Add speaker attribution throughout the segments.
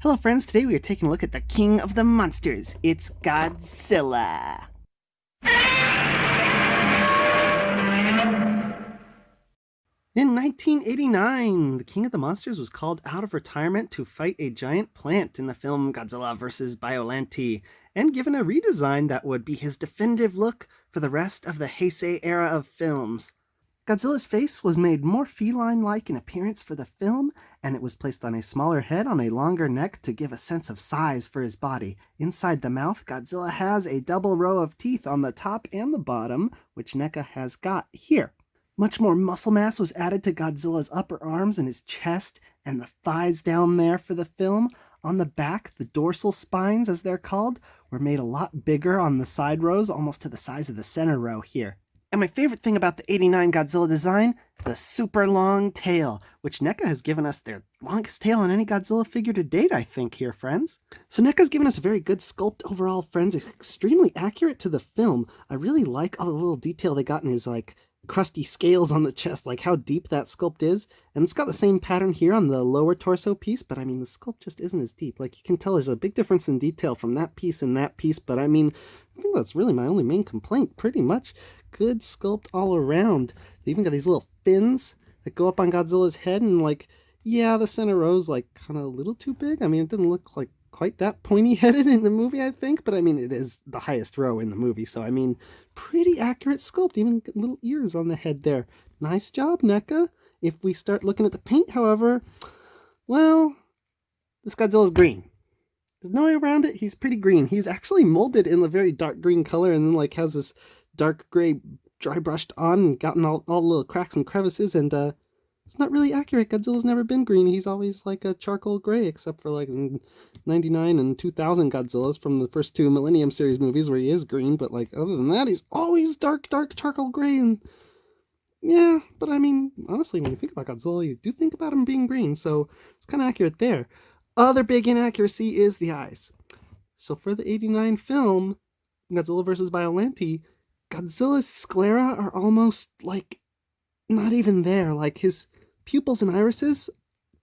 Speaker 1: Hello friends, today we are taking a look at the king of the monsters. It's Godzilla. In 1989, the king of the monsters was called out of retirement to fight a giant plant in the film Godzilla vs. Biollante, and given a redesign that would be his definitive look for the rest of the Heisei era of films. Godzilla's face was made more feline-like in appearance for the film, and it was placed on a smaller head on a longer neck to give a sense of size for his body. Inside the mouth, Godzilla has a double row of teeth on the top and the bottom, which Neca has got here. Much more muscle mass was added to Godzilla's upper arms and his chest and the thighs down there for the film. On the back, the dorsal spines, as they're called, were made a lot bigger on the side rows, almost to the size of the center row here. And my favorite thing about the 89 Godzilla design, the super long tail, which Neca has given us their longest tail on any Godzilla figure to date, I think, here, friends. So Neca's given us a very good sculpt overall, friends. It's extremely accurate to the film. I really like all the little detail they got in his, crusty scales on the chest, like how deep that sculpt is. And it's got the same pattern here on the lower torso piece, but I mean, the sculpt just isn't as deep. Like, you can tell there's a big difference in detail from that piece and that piece, but I mean, I think that's really my only main complaint, pretty much. Good sculpt all around. They even got these little fins that go up on Godzilla's head, and the center row's kind of a little too big. I mean, it didn't look like quite that pointy-headed in the movie, I think, but I mean, it is the highest row in the movie, so I mean, pretty accurate sculpt, even little ears on the head there. Nice job, Neca. If we start looking at the paint, however, well, this Godzilla's green. There's no way around it, he's pretty green. He's actually molded in a very dark green color, and then has this dark gray dry brushed on and gotten all the little cracks and crevices, and it's not really accurate. Godzilla's never been green. He's always a charcoal gray, except for 99 and 2000 Godzillas from the first two Millennium series movies where he is green, but other than that, he's always dark charcoal gray. And yeah, but I mean, honestly, when you think about Godzilla, you do think about him being green, so it's kind of accurate there. Other big inaccuracy is the eyes. So for the 89 film, Godzilla vs. Biollante, Godzilla's sclera are almost not even there. His pupils and irises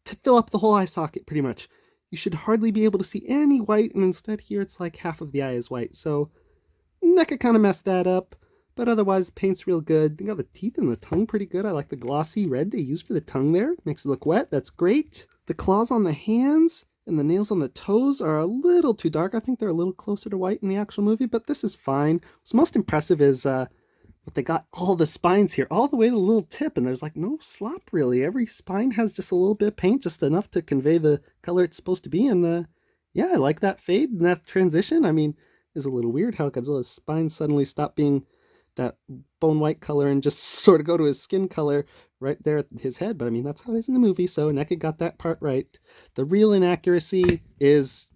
Speaker 1: to fill up the whole eye socket pretty much. You should hardly be able to see any white, and instead here it's half of the eye is white. So Neca kind of messed that up, but otherwise the paint's real good. They got the teeth and the tongue pretty good. I like the glossy red they used for the tongue there. Makes it look wet. That's great. The claws on the hands and the nails on the toes are a little too dark. I think they're a little closer to white in the actual movie, but this is fine. What's most impressive is but they got all the spines here, all the way to the little tip, and there's no slop really. Every spine has just a little bit of paint, just enough to convey the color it's supposed to be, and yeah, I like that fade and that transition. I mean, it's a little weird how Godzilla's spine suddenly stopped being that bone white color and just sort of go to his skin color right there at his head, but I mean, that's how it is in the movie, so Neca got that part right. The real inaccuracy is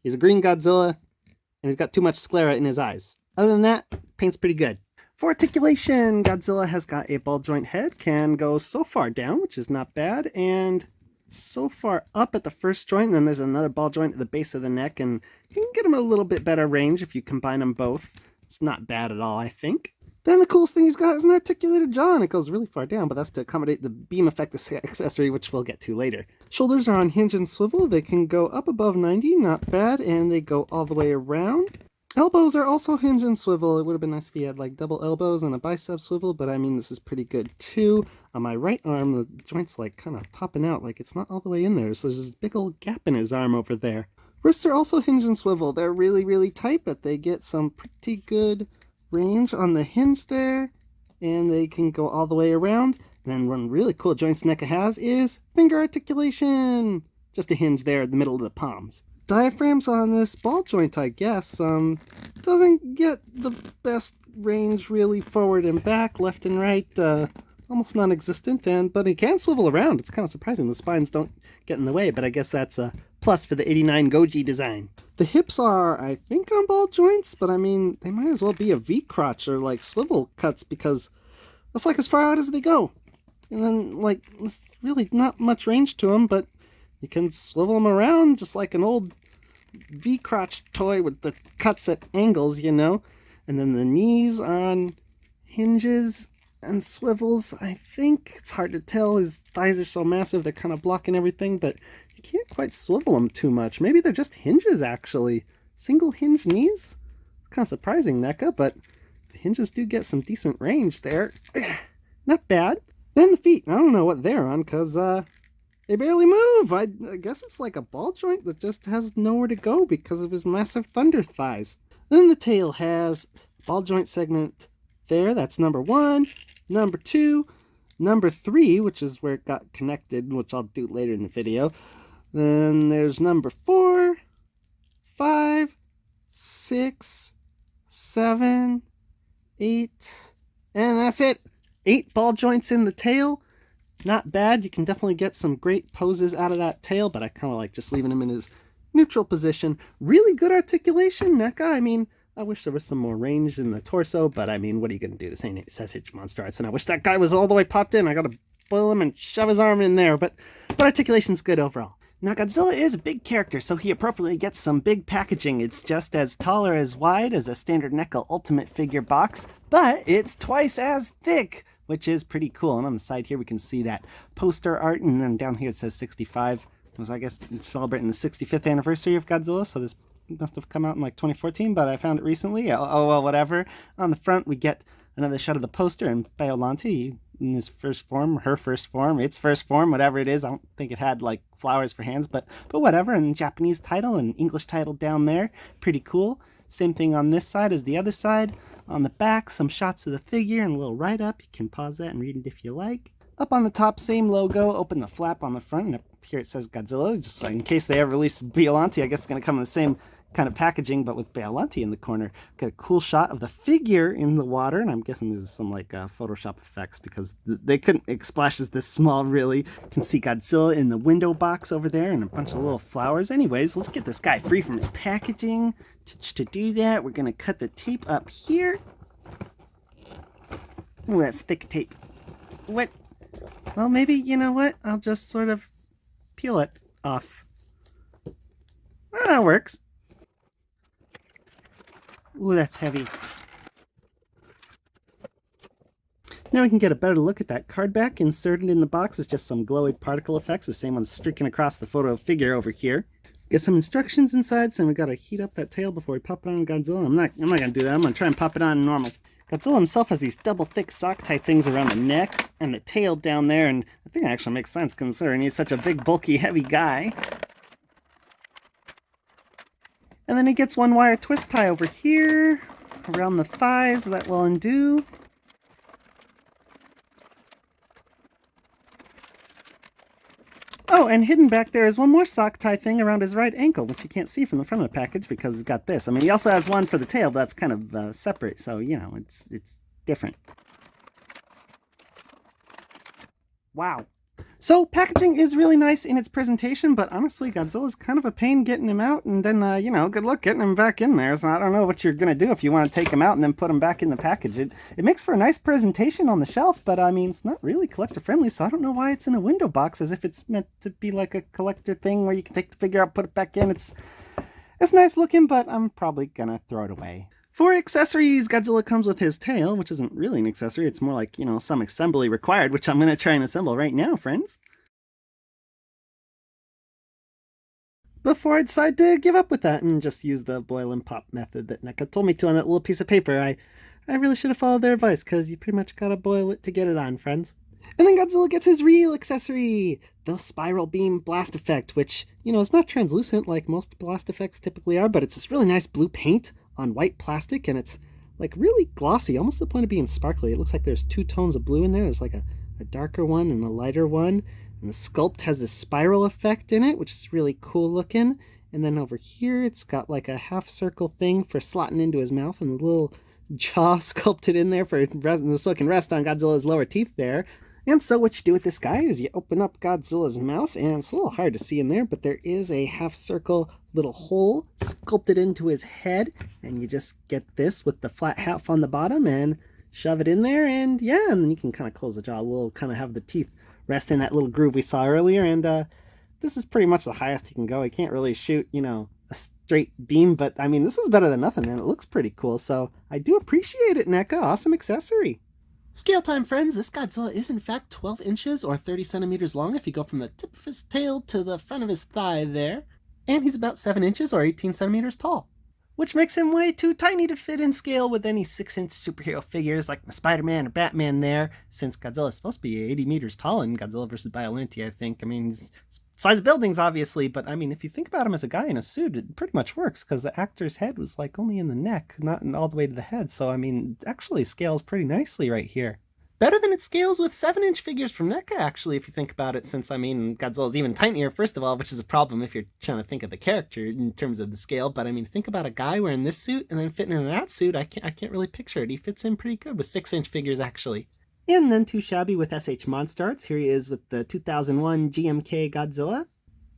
Speaker 1: he's a green Godzilla, and he's got too much sclera in his eyes. Other than that, paint's pretty good. For articulation, Godzilla has got a ball joint head, can go so far down, which is not bad, and so far up at the first joint, and then there's another ball joint at the base of the neck, and you can get him a little bit better range if you combine them both. It's not bad at all, I think. Then the coolest thing he's got is an articulated jaw, and it goes really far down, but that's to accommodate the beam effect accessory, which we'll get to later. Shoulders are on hinge and swivel. They can go up above 90, not bad, and they go all the way around. Elbows are also hinge and swivel. It would have been nice if he had double elbows and a bicep swivel, but I mean, this is pretty good too. On my right arm, the joint's kind of popping out, it's not all the way in there, so there's this big old gap in his arm over there. Wrists are also hinge and swivel. They're really, really tight, but they get some pretty good range on the hinge there, and they can go all the way around. And then one really cool joints Neca has is finger articulation. Just a hinge there in the middle of the palms. Diaphragms on this ball joint, I guess, doesn't get the best range really forward and back, left and right, almost non-existent, but he can swivel around. It's kind of surprising. The spines don't get in the way, but I guess that's a plus for the 89 Goji design. The hips are, I think, on ball joints, but I mean, they might as well be a V-crotch or swivel cuts, because that's as far out as they go. And then, there's really not much range to them, but you can swivel them around just like an old V-crotch toy with the cuts at angles, And then the knees are on hinges and swivels, I think. It's hard to tell. His thighs are so massive, they're kind of blocking everything, but you you can't quite swivel them too much. Maybe they're just hinges, actually. Single hinge knees? Kind of surprising, Neca, but the hinges do get some decent range there. Not bad. Then the feet. I don't know what they're on, because they barely move. I guess it's like a ball joint that just has nowhere to go because of his massive thunder thighs. Then the tail has ball joint segment there. That's number 1. Number 2. Number 3, which is where it got connected, which I'll do later in the video. Then there's number 4, 5, 6, 7, 8, and that's it. 8 ball joints in the tail. Not bad. You can definitely get some great poses out of that tail, but I kind of like just leaving him in his neutral position. Really good articulation, Neca. I mean, I wish there was some more range in the torso, but I mean, what are you going to do? This ain't SH Monster Arts, and I wish that guy was all the way popped in. I got to boil him and shove his arm in there, but articulation's good overall. Now, Godzilla is a big character, so he appropriately gets some big packaging. It's just as tall or as wide as a standard Neca Ultimate figure box, but it's twice as thick, which is pretty cool. And on the side here, we can see that poster art, and then down here it says 65. I guess it's celebrating the 65th anniversary of Godzilla, so this must have come out in like 2014, but I found it recently. Oh well, whatever. On the front, we get another shot of the poster and Biollante in his first form, her first form, its first form, whatever it is. I don't think it had like flowers for hands, but whatever. And Japanese title and English title down there. Pretty cool. Same thing on this side as the other side. On the back, some shots of the figure and a little write-up. You can pause that and read it if you like. Up on the top, same logo. Open the flap on the front, and up here it says Godzilla. Just like in case they ever release Biollante, I guess it's going to come in the same kind of packaging, but with Biollante in the corner. Got a cool shot of the figure in the water, and I'm guessing this is some like Photoshop effects because they couldn't make splashes this small, really. You can see Godzilla in the window box over there and a bunch of little flowers. Anyways, let's get this guy free from his packaging. To do that, we're going to cut the tape up here. Ooh, that's thick tape. What? Well, maybe, you know what? I'll just sort of peel it off. Well, that works. Ooh, that's heavy. Now we can get a better look at that card back. Inserted in the box is just some glowy particle effects, the same ones streaking across the photo figure over here. Get some instructions inside, saying we gotta heat up that tail before we pop it on Godzilla. I'm not gonna do that. I'm gonna try and pop it on normal. Godzilla himself has these double thick sock tie things around the neck and the tail down there, and I think that actually makes sense considering he's such a big, bulky, heavy guy. And then he gets one wire twist tie over here, around the thighs that will undo. Oh, and hidden back there is one more sock tie thing around his right ankle, which you can't see from the front of the package because it's got this. I mean, he also has one for the tail, but that's kind of separate, so, you know, it's different. Wow. So, packaging is really nice in its presentation, but honestly, Godzilla's kind of a pain getting him out, and then, you know, good luck getting him back in there. So I don't know what you're going to do if you want to take him out and then put him back in the package. It makes for a nice presentation on the shelf, but, I mean, it's not really collector-friendly, so I don't know why it's in a window box, as if it's meant to be like a collector thing where you can take the figure out, put it back in. It's nice looking, but I'm probably going to throw it away. For accessories, Godzilla comes with his tail, which isn't really an accessory. It's more like, you know, some assembly required, which I'm going to try and assemble right now, friends. Before I decide to give up with that and just use the boil and pop method that Neca told me to on that little piece of paper, I really should have followed their advice, because you pretty much gotta boil it to get it on, friends. And then Godzilla gets his real accessory, the spiral beam blast effect, which, you know, is not translucent like most blast effects typically are, but it's this really nice blue paint on white plastic, and it's like really glossy, almost to the point of being sparkly. It looks like there's 2 tones of blue in there. There's like a darker one and a lighter one. And the Sculpt has this spiral effect in it, which is really cool looking. And then over here, it's got like a half circle thing for slotting into his mouth, and a little jaw sculpted in there so it can rest on Godzilla's lower teeth there. And so what you do with this guy is you open up Godzilla's mouth, and it's a little hard to see in there, but there is a half circle little hole sculpted into his head, and you just get this with the flat half on the bottom and shove it in there, and yeah, and then you can kind of close the jaw a little, kind of have the teeth rest in that little groove we saw earlier, and this is pretty much the highest he can go. He can't really shoot, you know, a straight beam, but I mean, this is better than nothing, and it looks pretty cool, so I do appreciate it, Neca. Awesome accessory. Scale time, friends! This Godzilla is in fact 12 inches or 30 centimeters long if you go from the tip of his tail to the front of his thigh there. And he's about 7 inches or 18 centimeters tall, which makes him way too tiny to fit in scale with any 6-inch superhero figures like Spider-Man or Batman there, since Godzilla is supposed to be 80 meters tall in Godzilla vs. Biollante, I think. I mean, size of buildings, obviously, but I mean, if you think about him as a guy in a suit, it pretty much works, because the actor's head was like only in the neck, not all the way to the head, so I mean, actually scales pretty nicely right here. Better than it scales with 7-inch figures from Neca, actually, if you think about it, since, I mean, Godzilla's even tinier, first of all, which is a problem if you're trying to think of the character in terms of the scale, but I mean, think about a guy wearing this suit and then fitting in that suit. I can't really picture it. He fits in pretty good with 6-inch figures, actually. And then too shabby with SH Monstarts. Here he is with the 2001 GMK Godzilla,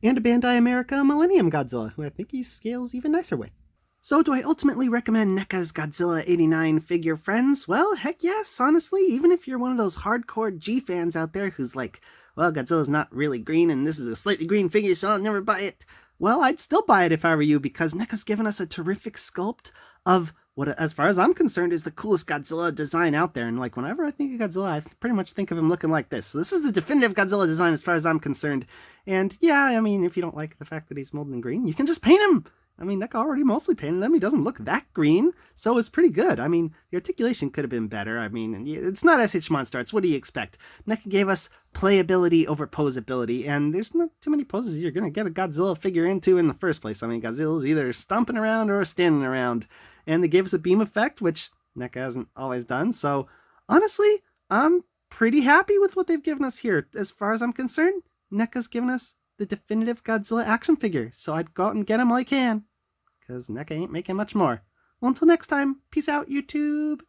Speaker 1: and a Bandai America Millennium Godzilla, who I think he scales even nicer with. So do I ultimately recommend Neca's Godzilla 89 figure, friends? Well, heck yes, honestly, even if you're one of those hardcore G fans out there who's like, well, Godzilla's not really green and this is a slightly green figure, so I'll never buy it. Well, I'd still buy it if I were you, because Neca's given us a terrific sculpt of what, as far as I'm concerned, is the coolest Godzilla design out there. And like, whenever I think of Godzilla, I pretty much think of him looking like this. So this is the definitive Godzilla design as far as I'm concerned. And yeah, I mean, if you don't like the fact that he's molded in green, you can just paint him. I mean, Neca already mostly painted him. He doesn't look that green, so it's pretty good. I mean, the articulation could have been better. I mean, it's not SH Monstarts. What do you expect? Neca gave us playability over posability, and there's not too many poses you're going to get a Godzilla figure into in the first place. I mean, Godzilla's either stomping around or standing around, and they gave us a beam effect, which Neca hasn't always done. So, honestly, I'm pretty happy with what they've given us here. As far as I'm concerned, Neca's given us the definitive Godzilla action figure, so I'd go out and get him while I can, because Neca ain't making much more. Well, until next time, peace out, YouTube!